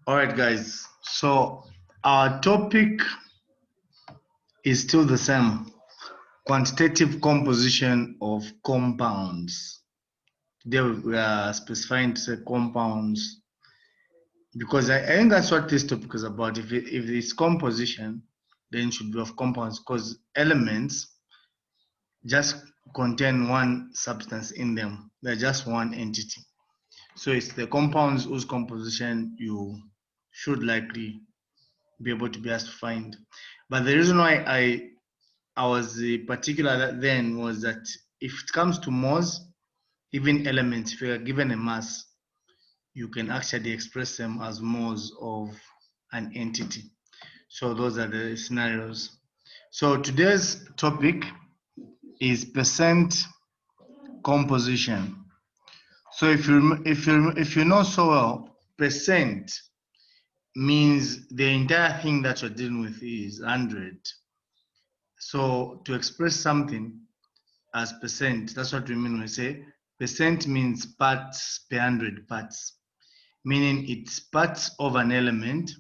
All right, guys. So our topic is still the same: quantitative composition of compounds. Today we are specifying to say compounds because I think that's what this topic is about. If it's composition, then it should be of compounds because elements just contain one substance in them. They're just one entity. So it's the compounds whose composition you should likely be able to be asked to find. But the reason why I was particular then was that if it comes to moles, even elements, if you are given a mass, you can actually express them as moles of an entity. So those are the scenarios. So today's topic is percent composition. So if you know so well, percent means the entire thing that you're dealing with is 100. So to express something as percent, that's what we mean when we say percent means parts per 100 parts, meaning it's parts of an element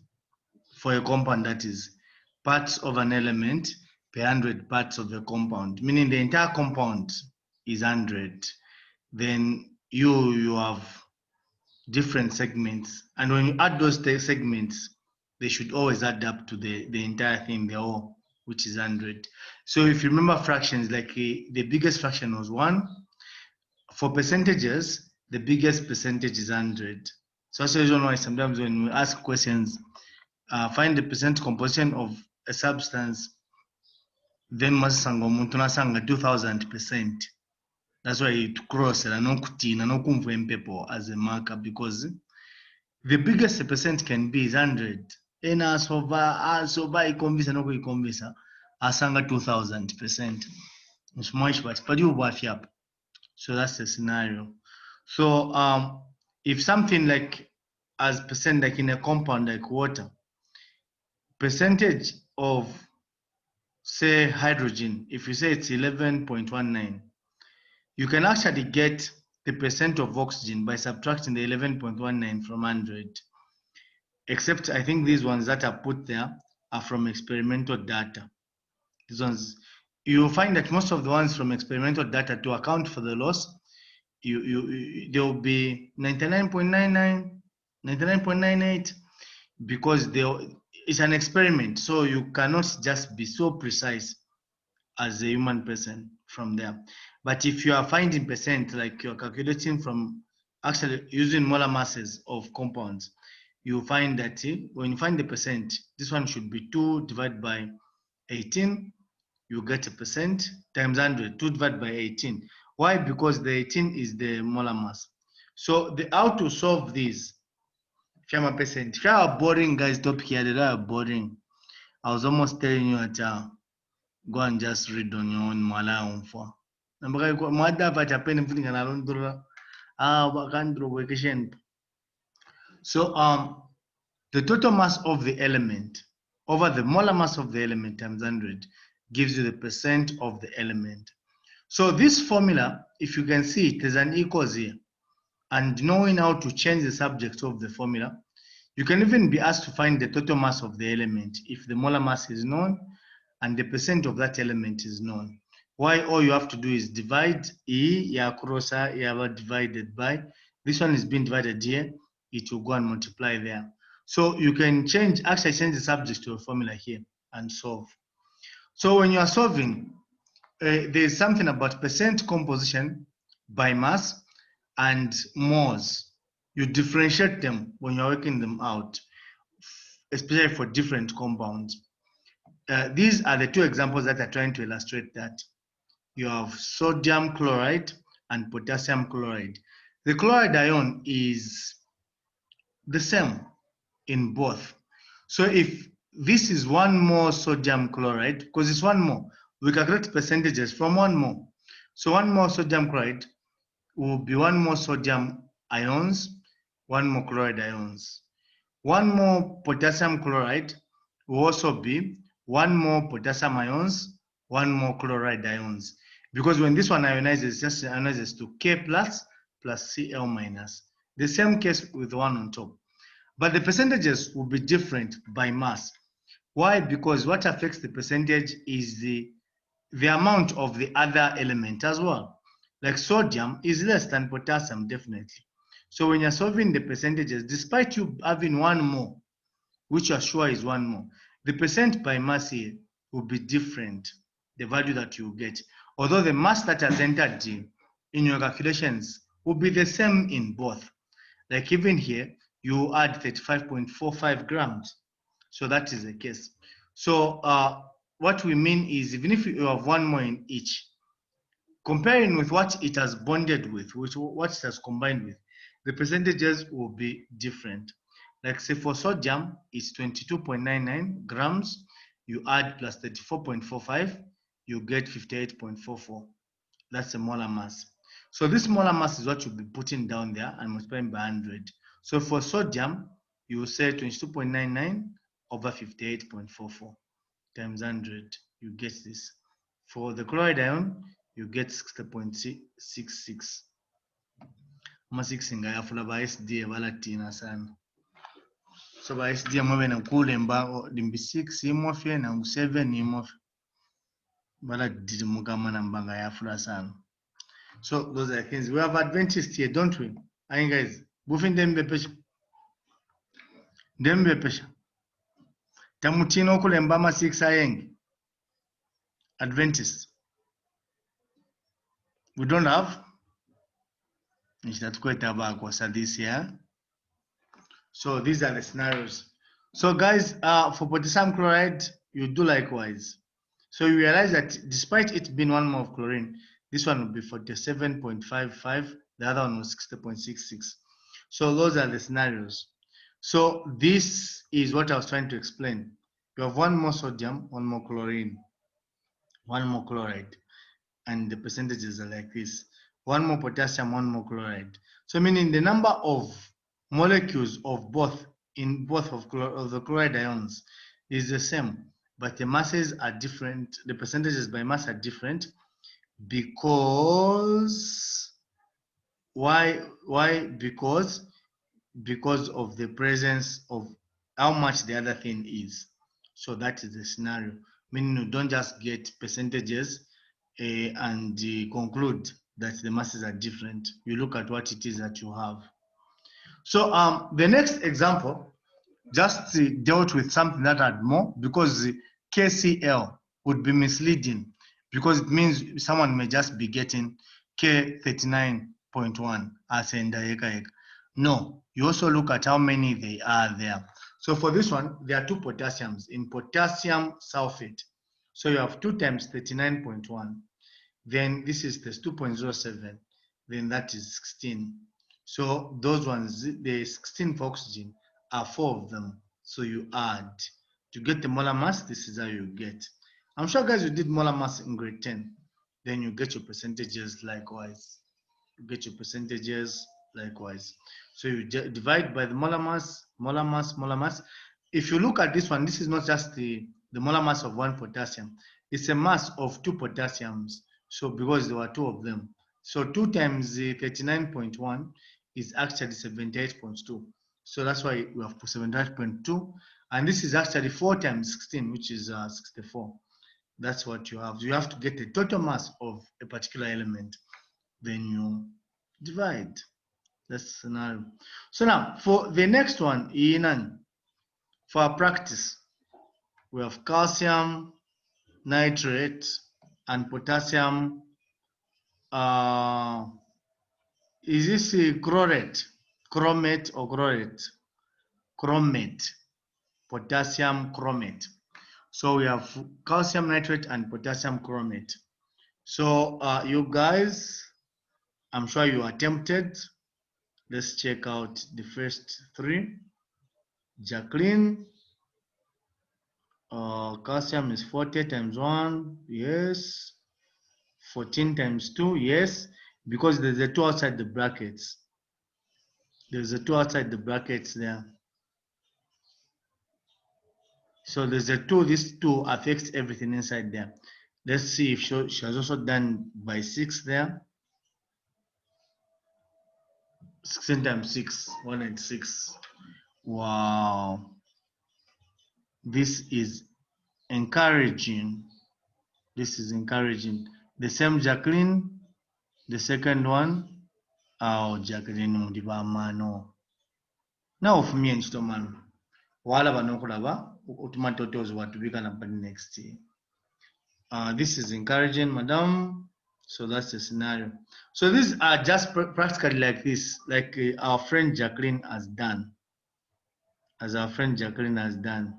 for a compound, that is parts of an element per 100 parts of the compound, meaning the entire compound is 100. Then you have different segments, and when you add those segments, they should always add up to the entire thing, the whole, which is 100. So if you remember fractions, like the biggest fraction was 1. For percentages, the biggest percentage is 100. So that's the reason why sometimes when we ask questions, find the percent composition of a substance, then masanga umuntu nasanga 2000%. That's why it cross and as a marker, because the biggest percent can be is 100. And as over ikombisa no kuikombisa asanga 2000%. It's much but you work up. So that's the scenario. So if something like as percent, like in a compound like water, percentage of say hydrogen, if you say it's 11.19, you can actually get the percent of oxygen by subtracting the 11.19 from 100. Except I think these ones that are put there are from experimental data. These ones, you'll find that most of the ones from experimental data, to account for the loss, there will be 99.99, 99.98, because it's an experiment. So you cannot just be so precise as a human person from there. But if you are finding percent, like you're calculating from actually using molar masses of compounds, you find that when you find the percent, this one should be 2 divided by 18. You get a percent times 100, 2 divided by 18. Why? Because the 18 is the molar mass. So how to solve this? If you're a percent, if you are boring, guys, topic here, they are boring. I was almost telling you that go and just read on your own Malay for. So the total mass of the element over the molar mass of the element times 100 gives you the percent of the element. So this formula, if you can see it, there's an equals here. And knowing how to change the subject of the formula, you can even be asked to find the total mass of the element if the molar mass is known and the percent of that element is known. Why? All you have to do is divide E, divided by, this one is being divided here, it will go and multiply there. So you can actually change the subject to a formula here and solve. So when you are solving, there's something about percent composition by mass and moles. You differentiate them when you're working them out, especially for different compounds. These are the two examples that are trying to illustrate that. You have sodium chloride and potassium chloride. The chloride ion is the same in both. So if this is 1 more sodium chloride, because it's 1 more, we calculate percentages from 1 more. So 1 more sodium chloride will be 1 more sodium ions, 1 more chloride ions. 1 more potassium chloride will also be 1 more potassium ions, 1 more chloride ions. Because when this one ionizes, just ionizes to K plus Cl minus. The same case with 1 on top. but the percentages will be different by mass. Why? Because what affects the percentage is the amount of the other element as well. Like sodium is less than potassium, definitely. So when you're solving the percentages, despite you having one more, which you are sure is one more, the percent by mass here will be different, the value that you get. Although the mass that has entered in your calculations will be the same in both. Like even here, you add 35.45 grams. So that is the case. So what we mean is even if you have one more in each, comparing with what it has bonded with, what it has combined with, the percentages will be different. Like say for sodium, it's 22.99 grams. You add plus 34.45, you get 58.44. That's a molar mass. So this molar mass is what you'll be putting down there and multiplying by 100. So for sodium, you will say 22.99 over 58.44 times 100. You get this. For the chloride ion, you get 60.66. Masikisinga yafula ba SDA balatina sana. So ba SDA mwabe na kule mba dimbi 6 imofye na 7 imofye. Bala didi mukama na mbanga yafula sana. So those are things. We have Adventists here, don't we? Ayin guys, bufin dembe pesha. Dembe pesha. Tamutino kule mbama 6 ayeng. Adventists. We don't have. So this year. So these are the scenarios. So guys, for potassium chloride, you do likewise. So you realize that despite it being one more of chlorine, this one will be 47.55, the other one was 60.66. So those are the scenarios. So this is what I was trying to explain. You have one more sodium, one more chlorine, one more chloride, and the percentages are like this. One more potassium, one more chloride. So meaning the number of molecules of both in both of the chloride ions is the same, but the masses are different. The percentages by mass are different because why? Because of the presence of how much the other thing is. So that is the scenario. Meaning you don't just get percentages and conclude that the masses are different. You look at what it is that you have. So the next example just dealt with something that had more, because KCl would be misleading, because it means someone may just be getting K39.1 as in the No, you also look at how many they are there. So for this one, there are two potassiums in potassium sulfate. So you have 2 times 39.1. Then this is this 2.07. Then that is 16. So those ones, the 16 for oxygen are 4 of them. So you add to get the molar mass. This is how you get. I'm sure guys you did molar mass in grade 10. Then you get your percentages likewise. You get your percentages likewise. So you divide by the molar mass, molar mass, molar mass. If you look at this one, this is not just the molar mass of one potassium. It's a mass of 2 potassiums. So because there were 2 of them. So 2 times 39.1 is actually 78.2. So that's why we have 78.2. And this is actually 4 times 16, which is 64. That's what you have. You have to get the total mass of a particular element. Then you divide. That's the scenario. So now, for the next one, for our practice, we have calcium nitrate and potassium. Is this a chlorate or chlorate? Chromate, potassium chromate. So we have calcium nitrate and potassium chromate. So you guys, I'm sure you are tempted. Let's check out the first 3. Jacqueline, calcium is 40 times 1, yes. 14 times 2, yes, because there's a 2 outside the brackets. There's a 2 outside the brackets there. So there's a 2, this 2 affects everything inside there. Let's see if she has also done by 6 there. 16 times 6, 196. Wow. This is encouraging. This is encouraging. The same Jacqueline, the second one. Oh, Jacqueline Mudibamano. Now for me and Stoman. Wala banokulaba, utumatotos what we can happen next year. This is encouraging, madam. So that's the scenario. So these are just practically like this, like our friend Jacqueline has done. As our friend Jacqueline has done.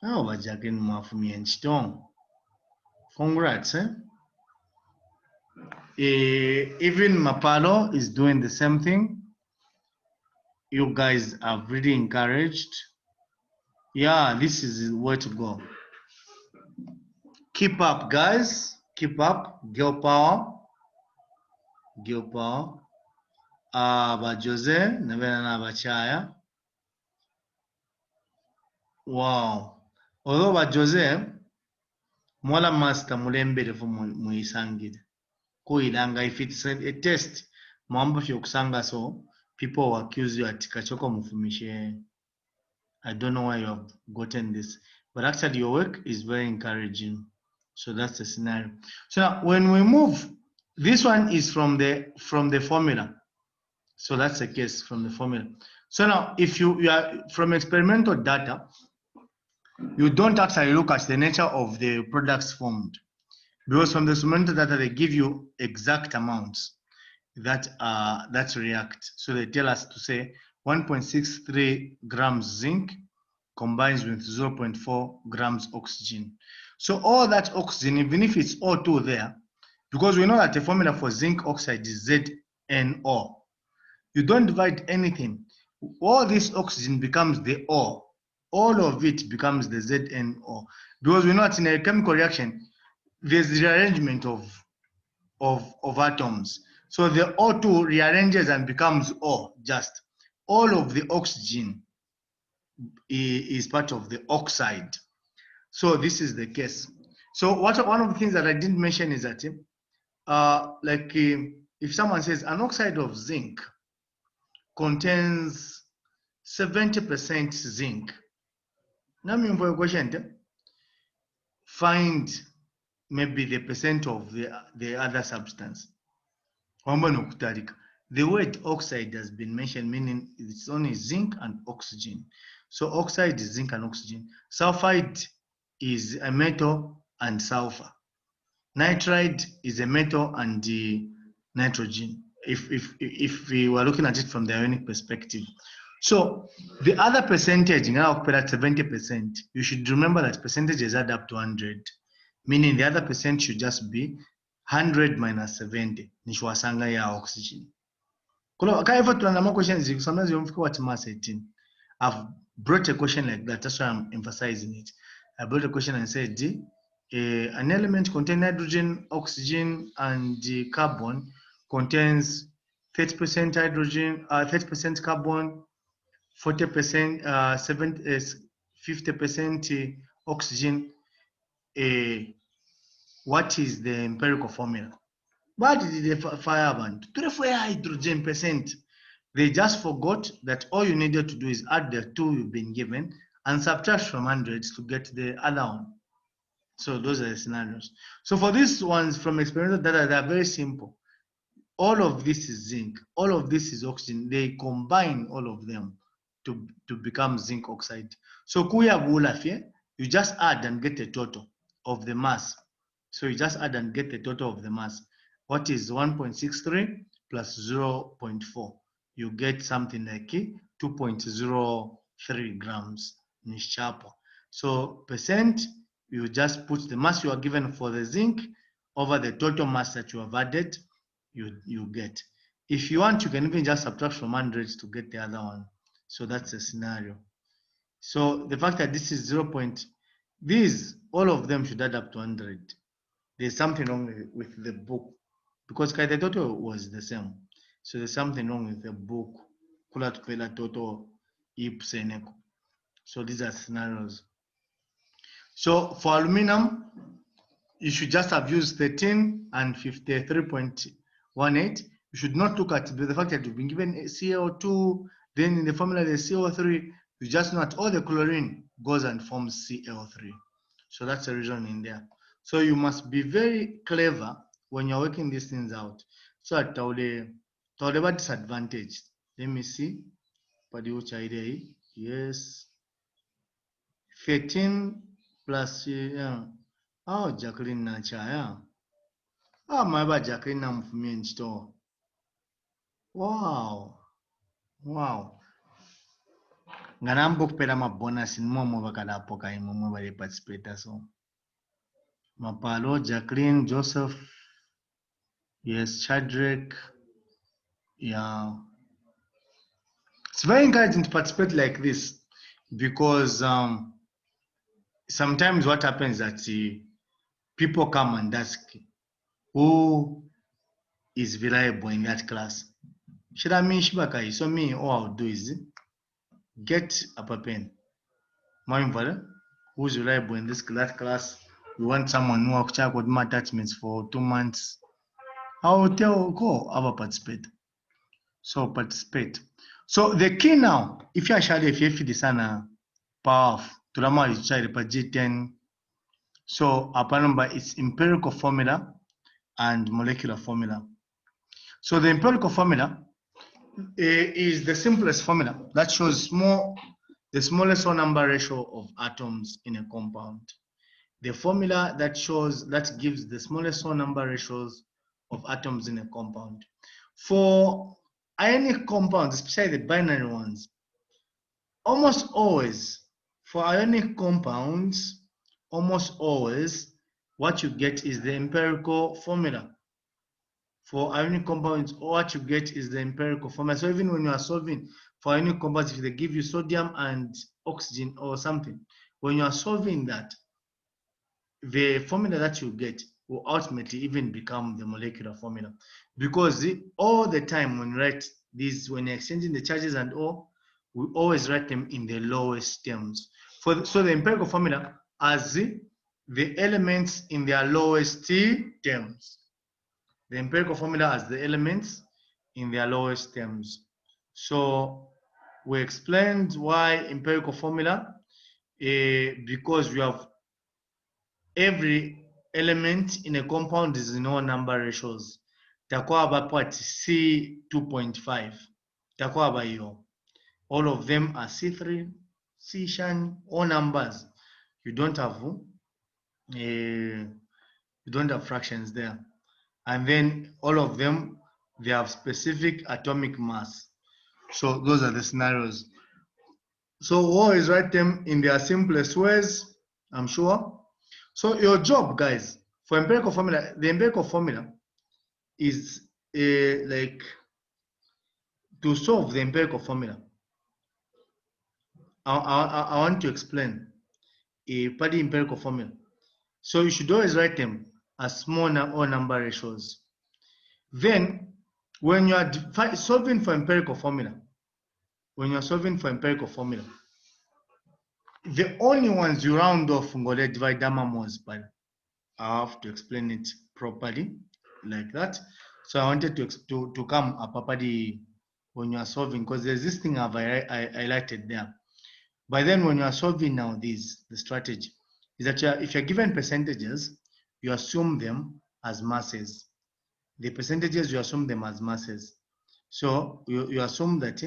Oh, but Jacqueline Mafumi and Stone. Congrats, eh? Even Mapalo is doing the same thing. You guys are really encouraged. Yeah, this is the way to go. Keep up, guys. Keep up. Girl power. Girl power. Ba Jose, nabena na bachaya. Wow. Although ba Jose, mwala master mulembere fu muisangire. Kuilanga if it's a test, mambo kusanga so people will accuse you at kachoko mufumishe. I don't know why you have gotten this, but actually your work is very encouraging. So that's the scenario. So now when we move, this one is from the formula. So that's the case from the formula. So now if you are from experimental data, you don't actually look at the nature of the products formed, because from the experimental data they give you exact amounts that react. So they tell us to say 1.63 grams zinc combines with 0.4 grams oxygen. So all that oxygen, even if it's O2 there, because we know that the formula for zinc oxide is ZNO. You don't divide anything. All this oxygen becomes the O. All of it becomes the ZNO. Because we know that in a chemical reaction, there's rearrangement of atoms. So the O2 rearranges and becomes O just. All of the oxygen is part of the oxide. So this is the case. So one of the things that I didn't mention is that if someone says an oxide of zinc contains 70% zinc, now for a question, find maybe the percent of the other substance. The word oxide has been mentioned, meaning it's only zinc and oxygen. So oxide is zinc and oxygen. Sulfide is a metal and sulfur. Nitride is a metal and the nitrogen, if we were looking at it from the ionic perspective. So the other percentage, now 70%, you should remember that percentages add up to 100, meaning the other percent should just be 100 minus 70, nishwasanga ya oxygen. Sometimes you don't what mass 18. I've brought a question like that, that's why I'm emphasizing it. I brought a question and said, an element containing nitrogen, oxygen, and carbon contains 30% hydrogen, 30% carbon, 40%, 50% oxygen. What is the empirical formula? What did the fire burn? 24 hydrogen percent. They just forgot that all you needed to do is add the two you've been given and subtract from 100 to get the other one. So those are the scenarios. So for these ones from experimental data, they are very simple. All of this is zinc. All of this is oxygen. They combine all of them to become zinc oxide. So kuya bulafie, you just add and get a total of the mass. So you just add and get the total of the mass. What is 1.63 plus 0.4? You get something like 2.03 grams. So percent, you just put the mass you are given for the zinc over the total mass that you have added, you get. If you want, you can even just subtract from 100 to get the other one. So that's the scenario. So the fact that this is 0. These, all of them should add up to 100. There's something wrong with the book, because the total was the same. So there's something wrong with the book. Total. So these are scenarios. So for aluminum, you should just have used 13 and 53.18. You should not look at the fact that you've been given CO2 Then in the formula, there's CO3. You just know that all the chlorine goes and forms Cl3. So that's the reason in there. So you must be very clever when you're working these things out. So at the disadvantage. Let me see. Yes. 13 plus oh Jacqueline Nachaya. Oh my bad Jacqueline Namfumin store. Wow. Wow. Ganambo kupera mabonus momo bakalapoka imomwe bali participate so. Mapalo, Jacqueline, Joseph, yes, Chadrick. Yeah. It's very encouraging to participate like this because sometimes what happens is that people come and ask who is reliable in that class. Should I mean Shibakai? So me, all I'll do is get a pen. Who's reliable in that class? We want someone who will check with my attachments for 2 months. I will tell go have a participate. So participate. So the key now, if you actually if you sana power to the G10. So upper number is empirical formula and molecular formula. So the empirical formula is the simplest formula that shows the smallest whole number ratio of atoms in a compound. The formula that gives the smallest whole number ratios of atoms in a compound. For ionic compounds, especially the binary ones, almost always for ionic compounds, almost always what you get is the empirical formula. For ionic compounds, what you get is the empirical formula. So even when you are solving for ionic compounds, if they give you sodium and oxygen or something, when you are solving that, the formula that you get will ultimately even become the molecular formula. Because all the time when you write these, when you're exchanging the charges and all, we always write them in the lowest terms. So the empirical formula has the elements in their lowest terms. The empirical formula has the elements in their lowest terms. So we explained why empirical formula, because we have every element in a compound is in all number ratios. Takuwa hapa C 2.5. Takuwa hapa hiyo. All of them are C3, C shan, all numbers. You don't have fractions there. And then all of them, they have specific atomic mass. So those are the scenarios. So always write them in their simplest ways, I'm sure. So your job, guys, for empirical formula, the empirical formula is like to solve the empirical formula. I want to explain a party empirical formula. So you should always write them as small or number ratios. Then, when you are solving for empirical formula, the only ones you round off ngole divide moles, but I have to explain it properly like that. So I wanted to come up when you are solving, because there's this thing I've highlighted there. But then when you are solving now the strategy is that if you're given percentages, you assume them as masses. The percentages, you assume them as masses. So you assume that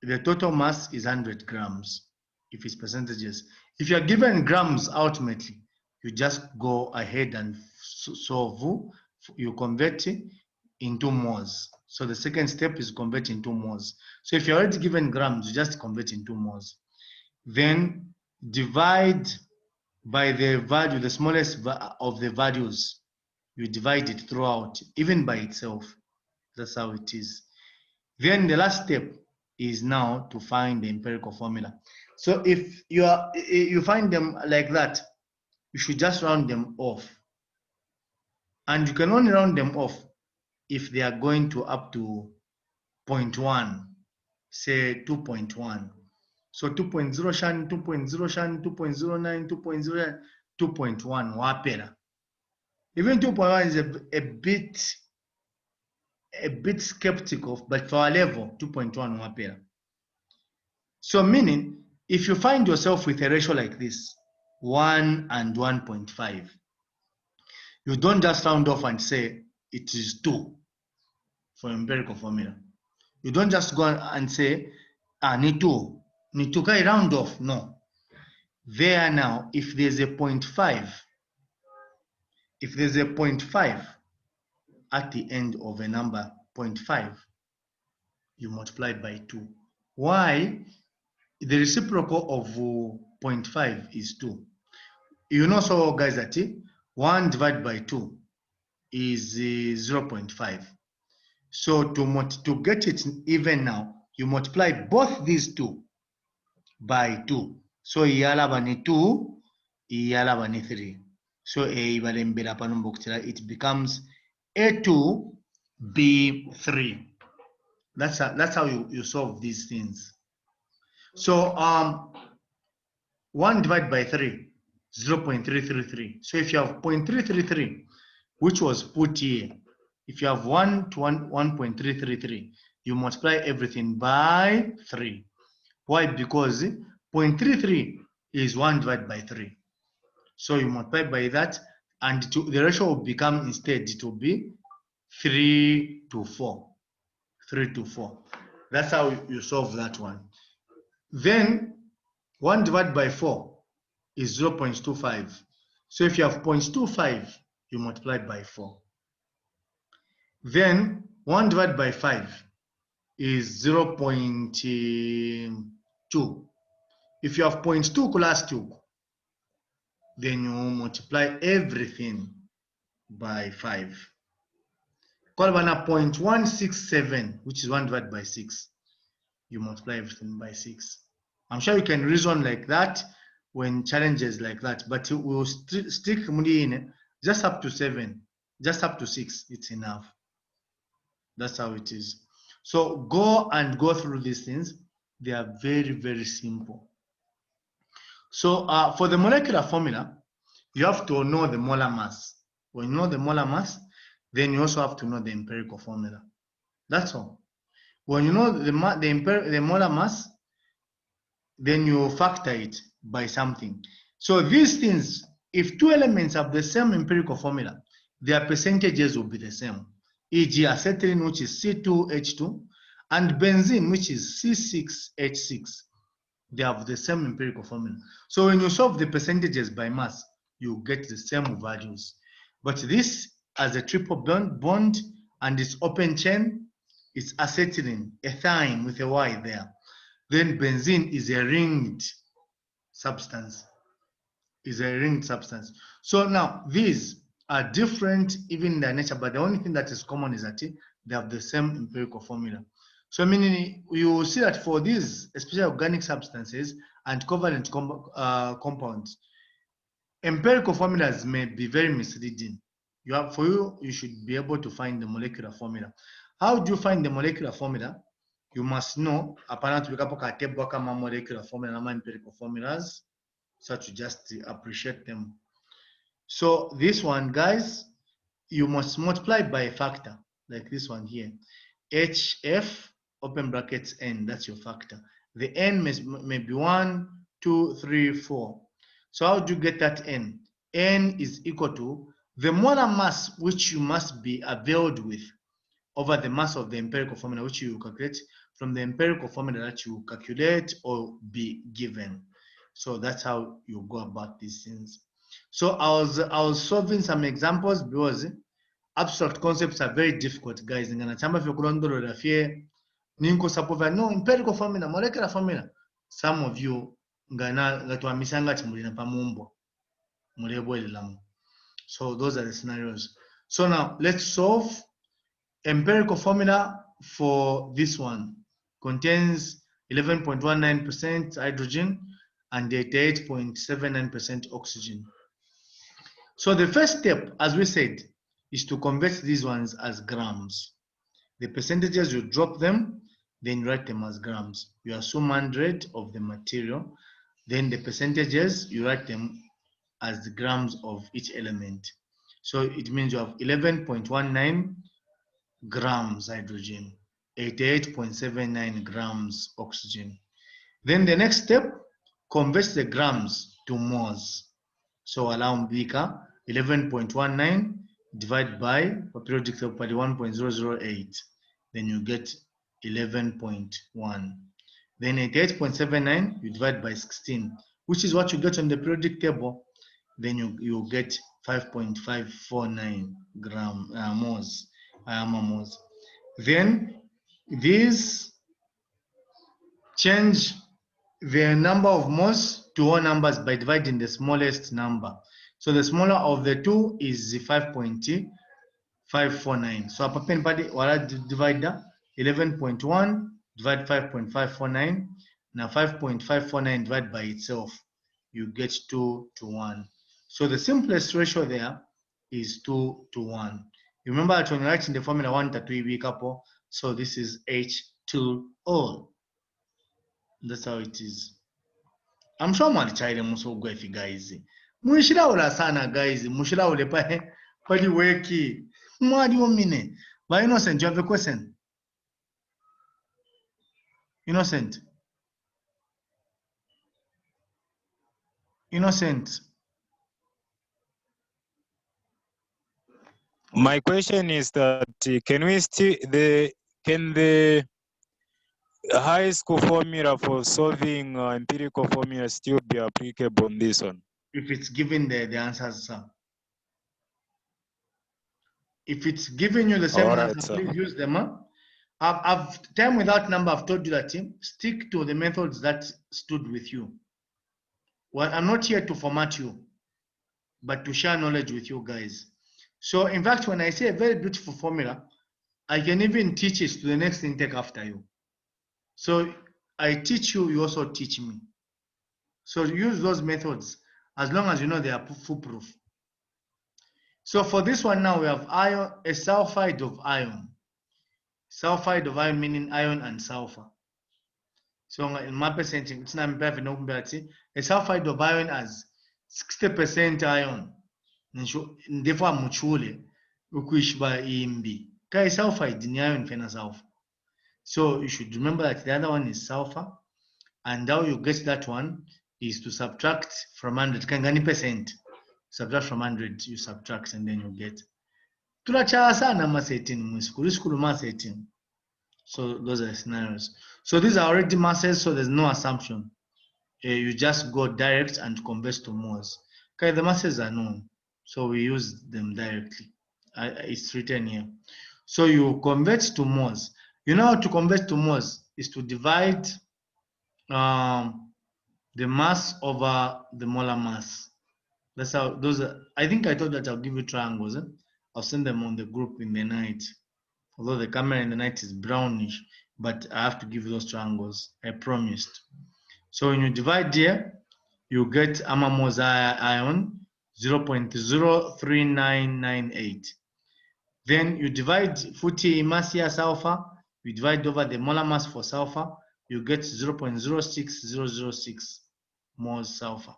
the total mass is 100 grams if it's percentages. If you're given grams ultimately, you just go ahead and solve, you convert it into moles. So the second step is convert into moles. So if you're already given grams, you just convert into moles. Then divide by the value, the smallest of the values. You divide it throughout, even by itself. That's how it is. Then the last step is now to find the empirical formula. So if you find them like that, you should just round them off. And you can only round them off if they are going to up to 0.1, say 2.1. So 2.0 shan, 2.0 shan, 2.09, 2.0, 2.1 wapera. Even 2.1 is a bit skeptical, but for our level, 2.1 wapera. So meaning, if you find yourself with a ratio like this, 1 and 1.5, you don't just round off and say it is 2 for empirical formula. You don't just go and say, ni 2, kai round off. No. There now, if there's a 0.5, if there's a 0.5 at the end of a number 0.5, you multiply it by 2. Why? The reciprocal of 0.5 is 2. You know, so guys, that 1 divided by 2 is 0.5. So to get it even now, you multiply both these two by 2. So iyalaba 2, iyalaba 3. So it becomes A2 B3. That's how you solve these things. So 1 divided by 3, 0.333. So if you have 0.333, which was put here, if you have 1 to 1.333, you multiply everything by 3. Why? Because 0.33 is 1 divided by 3. So you multiply by that, and the ratio will become, instead, it will be 3 to 4. 3 to 4. That's how you solve that one. Then 1 divided by 4 is 0.25. So if you have 0.25, you multiply by 4. Then 1 divided by 5 is 0.2. If you have 0.2 plus 2, then you multiply everything by 5. Kolbana 0.167, which is 1 divided by 6. You multiply everything by 6. I'm sure you can reason like that when challenges like that, but we'll stick in just up to 7, just up to 6, it's enough. That's how it is. So go through these things. They are very, very simple. So for the molecular formula, you have to know the molar mass. When you know the molar mass, then you also have to know the empirical formula. That's all. When you know the molar mass, then you factor it by something. So these things, if two elements have the same empirical formula, their percentages will be the same. E.g. acetylene, which is C2H2, and benzene, which is C6H6. They have the same empirical formula. So when you solve the percentages by mass, you get the same values. But this, as a triple bond and its open chain, is acetylene, ethine with a Y there. Then benzene is a ringed substance. So now these are different even in their nature, but the only thing that is common is that they have the same empirical formula. So meaning you see that for these, especially organic substances and covalent compounds, empirical formulas may be very misleading. You should be able to find the molecular formula. How do you find the molecular formula? You must know apparently molecular formula and empirical formulas, so to just appreciate them. So this one, guys, you must multiply by a factor like this one here. HF open brackets N, that's your factor. The N may be 1, 2, 3, 4. So how do you get that N? N is equal to the molar mass which you must be availed with over the mass of the empirical formula, which you calculate from the empirical formula that you calculate or be given. So that's how you go about these things. So I was solving some examples because abstract concepts are very difficult, guys. No, empirical formula, molecular formula. Some of you so those are the scenarios. So now let's solve. Empirical formula for this one contains 11.19% hydrogen and 88.79% oxygen. So the first step, as we said, is to convert these ones as grams. The percentages, you drop them, then you write them as grams. You assume 100 of the material, then the percentages, you write them as the grams of each element. So it means you have 11.19 grams hydrogen, 88.79 grams oxygen. Then the next step, convert the grams to moles. So allow Mbika 11.19 divided by periodic table party 1.008. Then you get 11.1. Then 88.79 you divide by 16, which is what you get on the periodic table. Then you get 5.549 moles, moles. Then these change the number of moles to whole numbers by dividing the smallest number. So the smaller of the two is 5.549. So apa pen padi wala divide 11.1 divide 5.549. Now 5.549 divided by itself, you get 2 to 1. So the simplest ratio there is 2 to 1. Remember that when you're writing the formula 1 to 3 couple, so this is H2O. That's how it is. I'm sure mwalichaire musogwefi guys. Mwishiraula sana guys. Mwishiraule pali weki. Mwadi omine. But Innocent, you have a question? Innocent. Innocent. My question is that can the high school formula for solving empirical formula still be applicable on this one? If it's given the answers, sir. If it's giving you the same answer, please use them. I've time without number. I've told you that stick to the methods that stood with you. Well, I'm not here to format you, but to share knowledge with you guys. So in fact, when I say a very beautiful formula, I can even teach it to the next intake after you. So I teach you, you also teach me. So use those methods as long as you know they are foolproof. So for this one now, we have iron, a sulfide of iron. Sulfide of iron meaning iron and sulfur. So in my percentage, it's not a sulfide of iron has 60% iron. Therefore, muchule ukuishba imbi. Kai sulfide ni iron fena sulfur. So you should remember that the other one is sulfur, and how you get that one is to subtract from 100. Kangani percent. Subtract from 100, you subtract, and then you get. Tulachala sana masetting muskulu masetting. So those are the scenarios. So these are already masses, so there's no assumption. You just go direct and convert to moles. Okay, the masses are known, so we use them directly. It's written here. So you convert to moles. You know how to convert to moles is to divide the mass over the molar mass. That's how those are. I think I told that I'll give you triangles. I'll send them on the group in the night. Although the camera in the night is brownish, but I have to give you those triangles. I promised. So when you divide here, you get amamos ion 0.03998. Then you divide futi masia sulfur. You divide over the molar mass for sulfur. You get 0.06006 moles sulfur.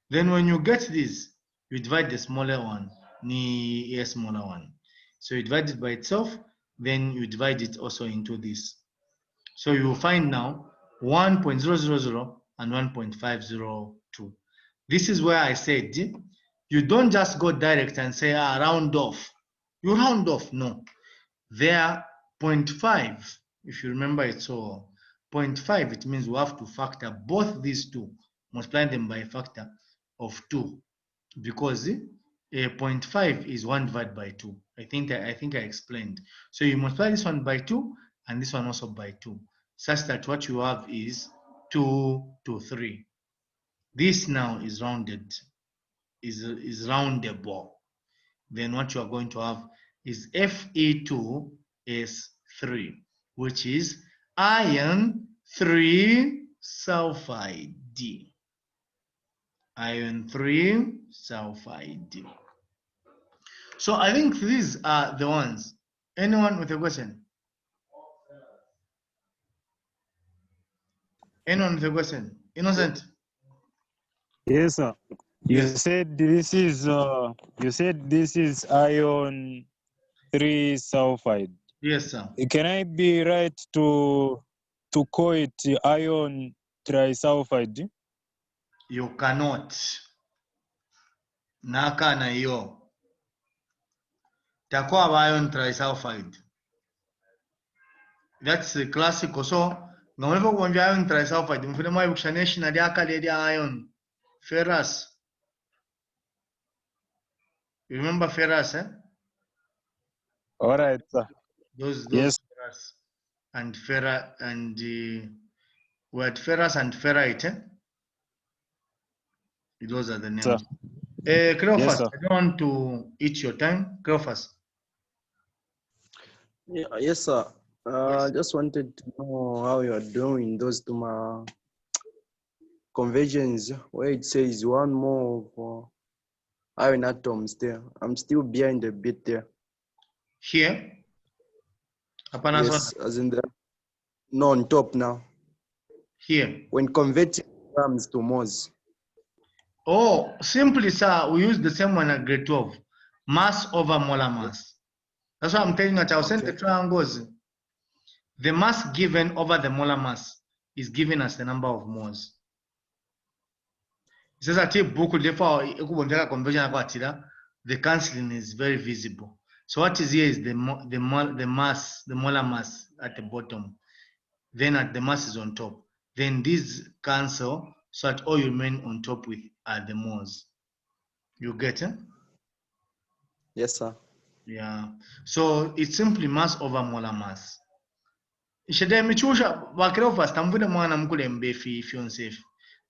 Then when you get this, you divide the smaller one, ni a smaller one. So you divide it by itself, then you divide it also into this. So you will find now 1.000 and 1.502. This is where I said, you don't just go direct and say, round off. You round off, no. They are 0.5, if you remember it so 0.5, it means we have to factor both these two, multiply them by a factor of 2, because a 0.5 is 1 divided by 2. I think I explained. So you multiply this one by 2 and this one also by 2, such that what you have is 2 to 3. This now is rounded, is roundable. Then what you are going to have is Fe2S3, which is iron 3 sulfide. Iron 3 sulfide. So I think these are the ones. Anyone with a question? Anyone with a question? Innocent? Yes, sir. You said this is iron 3 sulfide. Yes, sir. Can I be right to call it iron trisulfide. You cannot. Naka na iyo. Takuwa ba iron trisulfide. That's the classical. So, ngomlevo kuonja iron trisulfide. Mfile mwa yukshaneshi na diaka ledi iron. Ferrous. You remember ferrous, eh? All right, sir. Those Yes. ferrous and ferra and we had ferrous and ferrite, eh? Those are the names. Sir. Cleophas, Yes, sir. I don't want to eat your time. Cleophas. Yeah, yes, sir. Just wanted to know how you are doing those two conversions where it says one more of iron atoms there. I'm still behind a bit there. Here? Yes, as in the no on top now. Here. When converting grams to moles. Oh, simply, sir, we use the same one at grade 12. Mass over molar mass. That's why I'm telling you that I'll send the triangles. The mass given over the molar mass is given as the number of moles. It says that book conversion the cancelling is very visible. So what is here is the mass, the molar mass at the bottom. Then at the mass is on top. Then these cancel so that all you remain on top with are the moles. You get it? Yes, sir. Yeah. So it's simply mass over molar mass.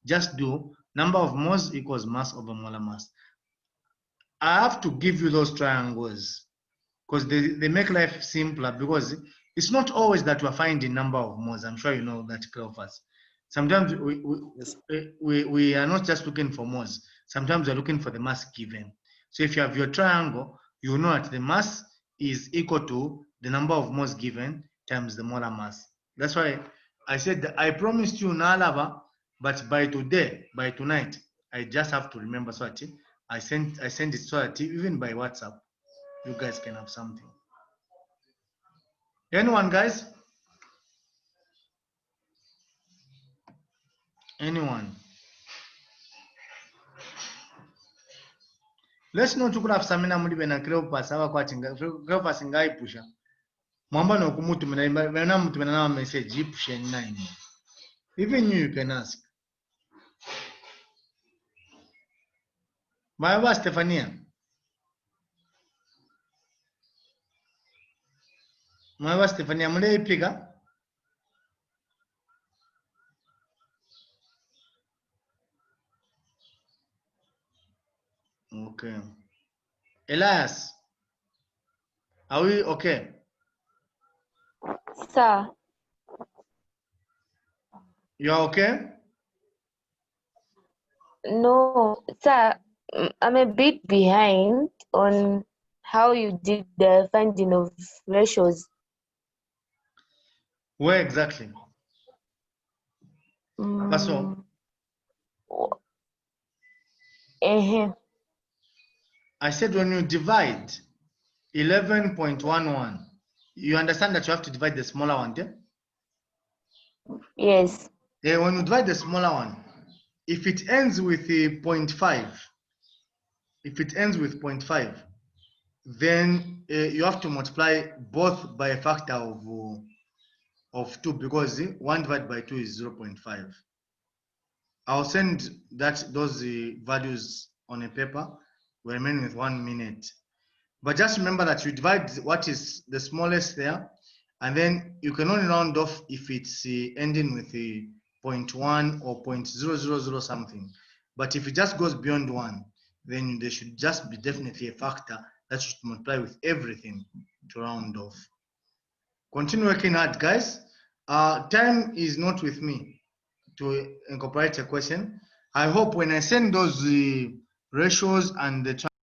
Just do number of moles equals mass over molar mass. I have to give you those triangles because they make life simpler, because it's not always that we're finding number of moles. I'm sure you know that, Cleophas. Sometimes we are not just looking for moles. Sometimes we're looking for the mass given. So if you have your triangle, you know that the mass is equal to the number of moles given times the molar mass. That's why I said that I promised you Nalava, but by today, by tonight, I just have to remember. So I sent it so that even by WhatsApp, you guys can have something. Anyone, guys? Anyone? Let's know to have samina mulibe na Cleophas abakwati Cleophas ngaipusha. Mwamba no kumutumira bana mutumira na message ipushe 9. Even you can ask. Baba Stefania. Baba Stefania mule ipiga? Okay. Elias, are we okay? Sir. You are okay? No, sir, I'm a bit behind on how you did the finding of ratios. Where exactly? That's all. I said when you divide 11.11, you understand that you have to divide the smaller one, yeah? Yes. Yeah, when you divide the smaller one, if it ends with a 0.5, then you have to multiply both by a factor of 2, because 1 divided by 2 is 0.5. I'll send those values on a paper. We remain with 1 minute. But just remember that you divide what is the smallest there, and then you can only round off if it's ending with a 0.1 or 0.000 something. But if it just goes beyond 1, then there should just be definitely a factor that should multiply with everything to round off. Continue working hard, guys. Time is not with me to incorporate a question. I hope when I send those ratios and the